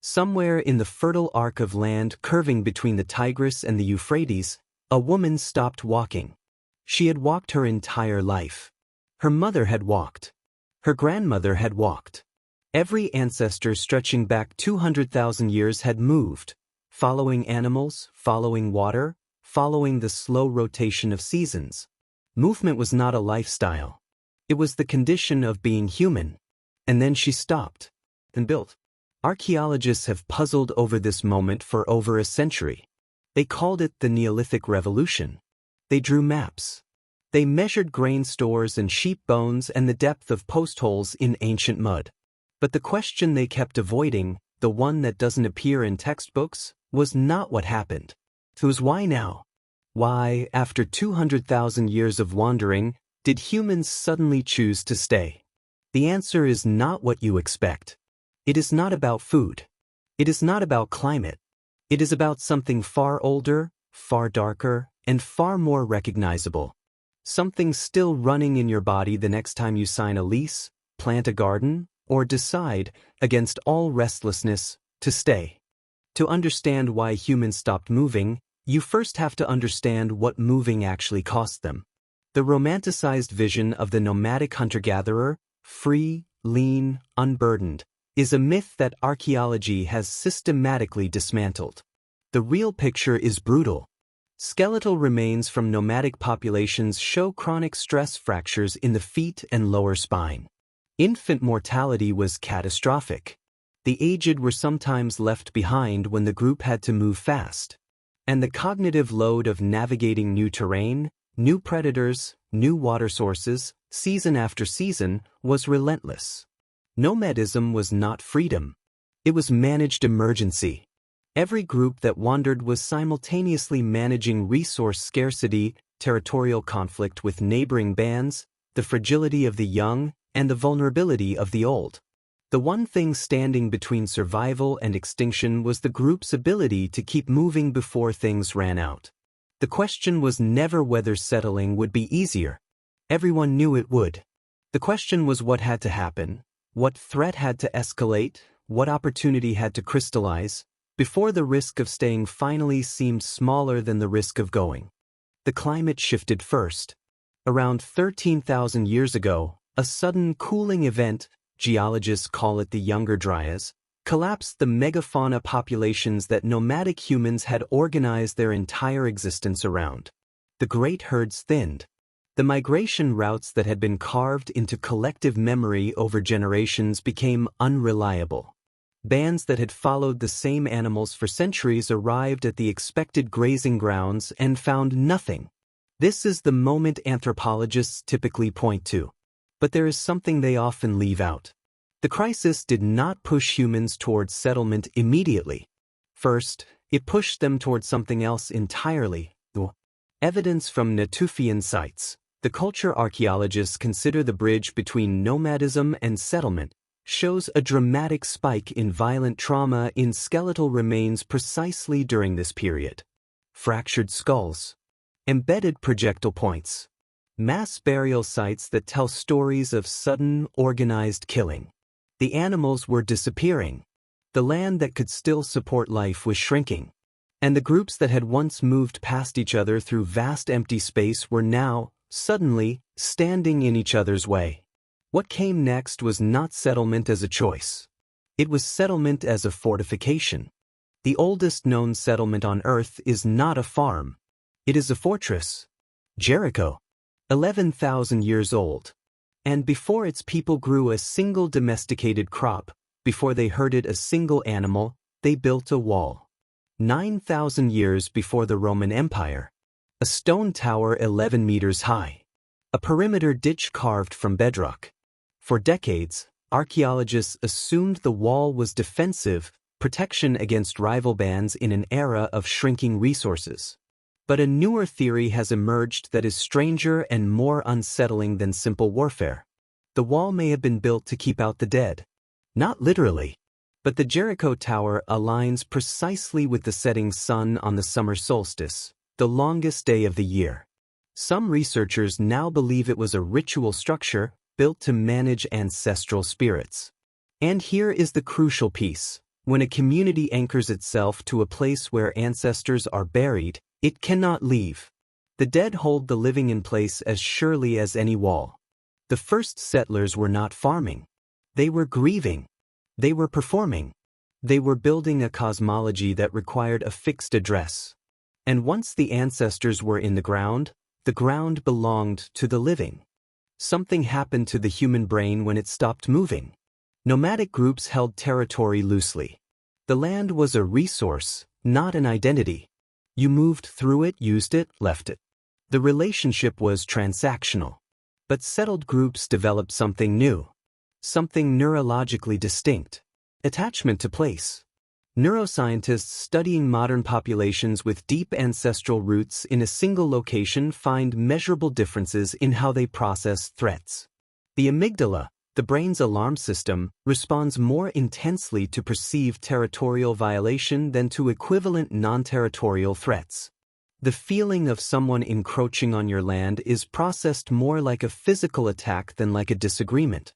Somewhere in the fertile arc of land curving between the Tigris and the Euphrates, a woman stopped walking. She had walked her entire life. Her mother had walked. Her grandmother had walked. Every ancestor stretching back 200,000 years had moved, following animals, following water, following the slow rotation of seasons. Movement was not a lifestyle. It was the condition of being human. And then she stopped and built. Archaeologists have puzzled over this moment for over a century. They called it the Neolithic Revolution. They drew maps. They measured grain stores and sheep bones and the depth of post holes in ancient mud. But the question they kept avoiding, the one that doesn't appear in textbooks, was not what happened. It was why now? Why, after 200,000 years of wandering, did humans suddenly choose to stay? The answer is not what you expect. It is not about food. It is not about climate. It is about something far older, far darker, and far more recognizable. Something still running in your body the next time you sign a lease, plant a garden, or decide, against all restlessness, to stay. To understand why humans stopped moving, you first have to understand what moving actually cost them. The romanticized vision of the nomadic hunter-gatherer, free, lean, unburdened, is a myth that archaeology has systematically dismantled. The real picture is brutal. Skeletal remains from nomadic populations show chronic stress fractures in the feet and lower spine. Infant mortality was catastrophic. The aged were sometimes left behind when the group had to move fast. And the cognitive load of navigating new terrain, new predators, new water sources, season after season, was relentless. Nomadism was not freedom. It was managed emergency. Every group that wandered was simultaneously managing resource scarcity, territorial conflict with neighboring bands, the fragility of the young, and the vulnerability of the old. The one thing standing between survival and extinction was the group's ability to keep moving before things ran out. The question was never whether settling would be easier. Everyone knew it would. The question was what had to happen, what threat had to escalate, what opportunity had to crystallize, before the risk of staying finally seemed smaller than the risk of going. The climate shifted first. Around 13,000 years ago, a sudden cooling event, geologists call it the Younger Dryas, collapsed the megafauna populations that nomadic humans had organized their entire existence around. The great herds thinned. The migration routes that had been carved into collective memory over generations became unreliable. Bands that had followed the same animals for centuries arrived at the expected grazing grounds and found nothing. This is the moment anthropologists typically point to. But there is something they often leave out. The crisis did not push humans towards settlement immediately. First, it pushed them towards something else entirely. Evidence from Natufian sites. The culture archaeologists consider the bridge between nomadism and settlement, shows a dramatic spike in violent trauma in skeletal remains precisely during this period. Fractured skulls. Embedded projectile points. Mass burial sites that tell stories of sudden, organized killing. The animals were disappearing. The land that could still support life was shrinking. And the groups that had once moved past each other through vast empty space were now, suddenly, standing in each other's way. What came next was not settlement as a choice. It was settlement as a fortification. The oldest known settlement on Earth is not a farm. It is a fortress. Jericho. 11,000 years old. And before its people grew a single domesticated crop, before they herded a single animal, they built a wall. 9,000 years before the Roman Empire. A stone tower 11 meters high. A perimeter ditch carved from bedrock. For decades, archaeologists assumed the wall was defensive, protection against rival bands in an era of shrinking resources. But a newer theory has emerged that is stranger and more unsettling than simple warfare. The wall may have been built to keep out the dead. Not literally. But the Jericho Tower aligns precisely with the setting sun on the summer solstice, the longest day of the year. Some researchers now believe it was a ritual structure built to manage ancestral spirits. And here is the crucial piece. When a community anchors itself to a place where ancestors are buried, it cannot leave. The dead hold the living in place as surely as any wall. The first settlers were not farming. They were grieving. They were performing. They were building a cosmology that required a fixed address. And once the ancestors were in the ground belonged to the living. Something happened to the human brain when it stopped moving. Nomadic groups held territory loosely. The land was a resource, not an identity. You moved through it, used it, left it. The relationship was transactional. But settled groups developed something new. Something neurologically distinct. Attachment to place. Neuroscientists studying modern populations with deep ancestral roots in a single location find measurable differences in how they process threats. The amygdala, the brain's alarm system, responds more intensely to perceived territorial violation than to equivalent non-territorial threats. The feeling of someone encroaching on your land is processed more like a physical attack than like a disagreement.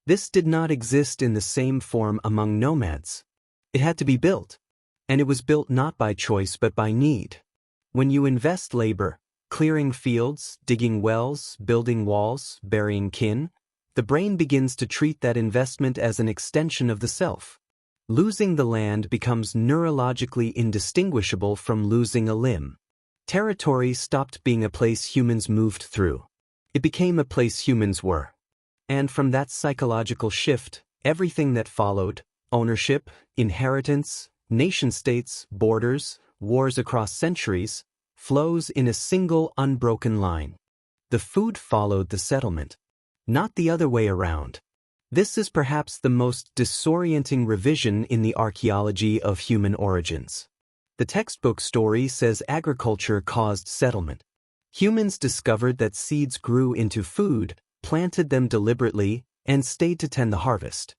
This did not exist in the same form among nomads. It had to be built. And it was built not by choice but by need. When you invest labor, clearing fields, digging wells, building walls, burying kin, the brain begins to treat that investment as an extension of the self. Losing the land becomes neurologically indistinguishable from losing a limb. Territory stopped being a place humans moved through. It became a place humans were. And from that psychological shift, everything that followed, ownership, inheritance, nation-states, borders, wars across centuries, flows in a single unbroken line. The food followed the settlement, not the other way around. This is perhaps the most disorienting revision in the archaeology of human origins. The textbook story says agriculture caused settlement. Humans discovered that seeds grew into food, planted them deliberately, and stayed to tend the harvest.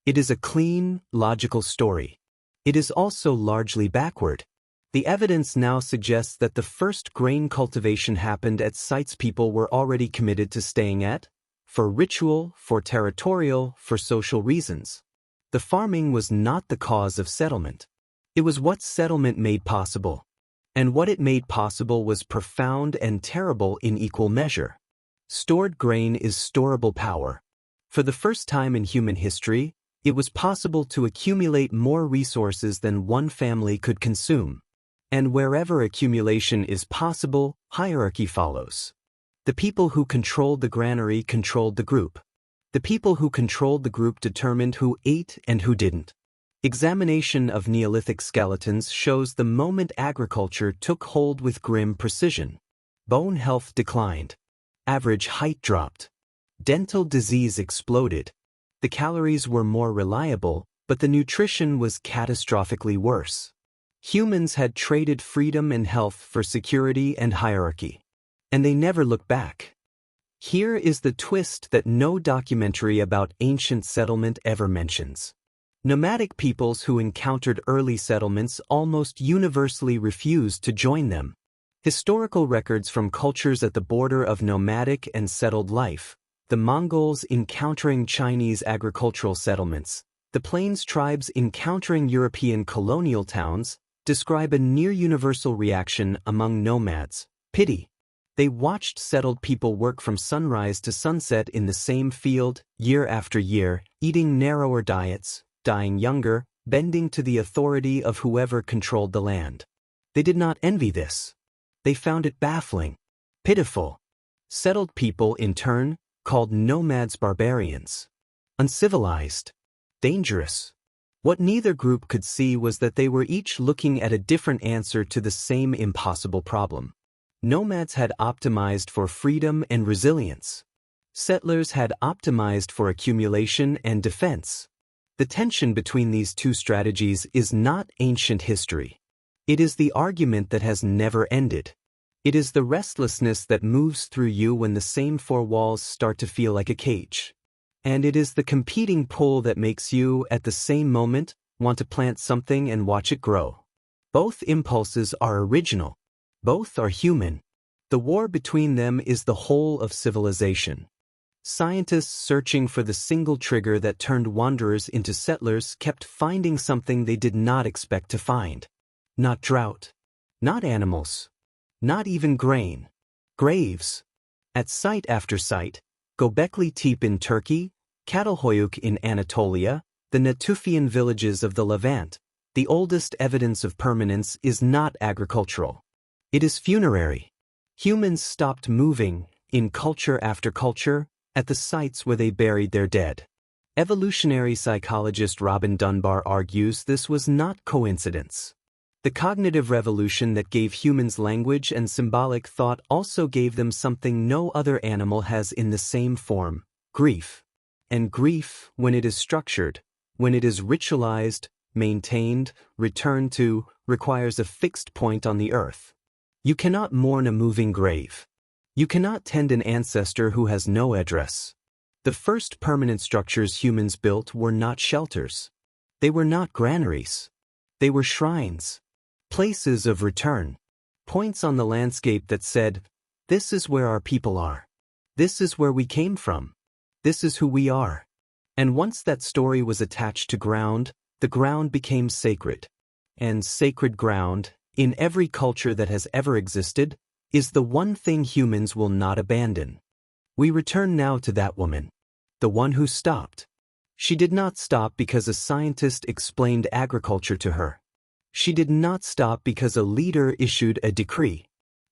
It is a clean, logical story. It is also largely backward. The evidence now suggests that the first grain cultivation happened at sites people were already committed to staying at, for ritual, for territorial, for social reasons. The farming was not the cause of settlement. It was what settlement made possible. And what it made possible was profound and terrible in equal measure. Stored grain is storable power. For the first time in human history, it was possible to accumulate more resources than one family could consume. And wherever accumulation is possible, hierarchy follows. The people who controlled the granary controlled the group. The people who controlled the group determined who ate and who didn't. Examination of Neolithic skeletons shows the moment agriculture took hold with grim precision. Bone health declined. Average height dropped. Dental disease exploded. The calories were more reliable, but the nutrition was catastrophically worse. Humans had traded freedom and health for security and hierarchy. And they never looked back. Here is the twist that no documentary about ancient settlement ever mentions. Nomadic peoples who encountered early settlements almost universally refused to join them. Historical records from cultures at the border of nomadic and settled life, the Mongols encountering Chinese agricultural settlements, the Plains tribes encountering European colonial towns, describe a near-universal reaction among nomads: pity. They watched settled people work from sunrise to sunset in the same field, year after year, eating narrower diets, dying younger, bending to the authority of whoever controlled the land. They did not envy this. They found it baffling, pitiful. Settled people, in turn, called nomads barbarians. Uncivilized. Dangerous. What neither group could see was that they were each looking at a different answer to the same impossible problem. Nomads had optimized for freedom and resilience. Settlers had optimized for accumulation and defense. The tension between these two strategies is not ancient history. It is the argument that has never ended. It is the restlessness that moves through you when the same four walls start to feel like a cage. And it is the competing pull that makes you, at the same moment, want to plant something and watch it grow. Both impulses are original. Both are human. The war between them is the whole of civilization. Scientists searching for the single trigger that turned wanderers into settlers kept finding something they did not expect to find. Not drought. Not animals. Not even grain. Graves. At site after site, Göbekli Tepe in Turkey, Çatalhöyük in Anatolia, the Natufian villages of the Levant, the oldest evidence of permanence is not agricultural. It is funerary. Humans stopped moving, in culture after culture, at the sites where they buried their dead. Evolutionary psychologist Robin Dunbar argues this was not coincidence. The cognitive revolution that gave humans language and symbolic thought also gave them something no other animal has in the same form: grief. And grief, when it is structured, when it is ritualized, maintained, returned to, requires a fixed point on the earth. You cannot mourn a moving grave. You cannot tend an ancestor who has no address. The first permanent structures humans built were not shelters. They were not granaries. They were shrines. Places of return. Points on the landscape that said, "This is where our people are. This is where we came from. This is who we are." And once that story was attached to ground, the ground became sacred. And sacred ground, in every culture that has ever existed, is the one thing humans will not abandon. We return now to that woman. The one who stopped. She did not stop because a scientist explained agriculture to her. She did not stop because a leader issued a decree.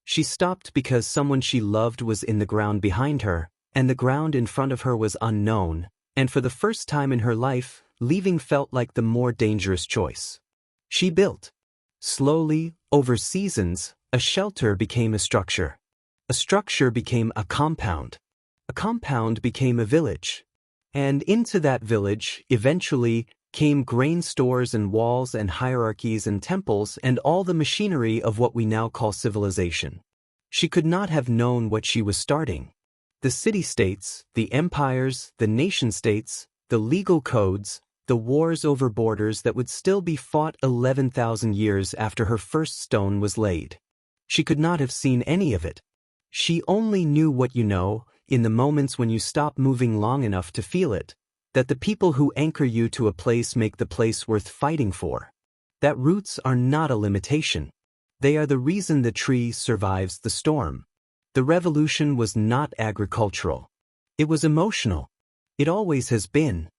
She stopped because someone she loved was in the ground behind her, and the ground in front of her was unknown, and for the first time in her life, leaving felt like the more dangerous choice. She built. Slowly, over seasons, a shelter became a structure. A structure became a compound. A compound became a village. And into that village, eventually, came grain stores and walls and hierarchies and temples and all the machinery of what we now call civilization. She could not have known what she was starting. The city-states, the empires, the nation-states, the legal codes, the wars over borders that would still be fought 11,000 years after her first stone was laid. She could not have seen any of it. She only knew what you know, in the moments when you stop moving long enough to feel it, that the people who anchor you to a place make the place worth fighting for. That roots are not a limitation. They are the reason the tree survives the storm. The revolution was not agricultural. It was emotional. It always has been.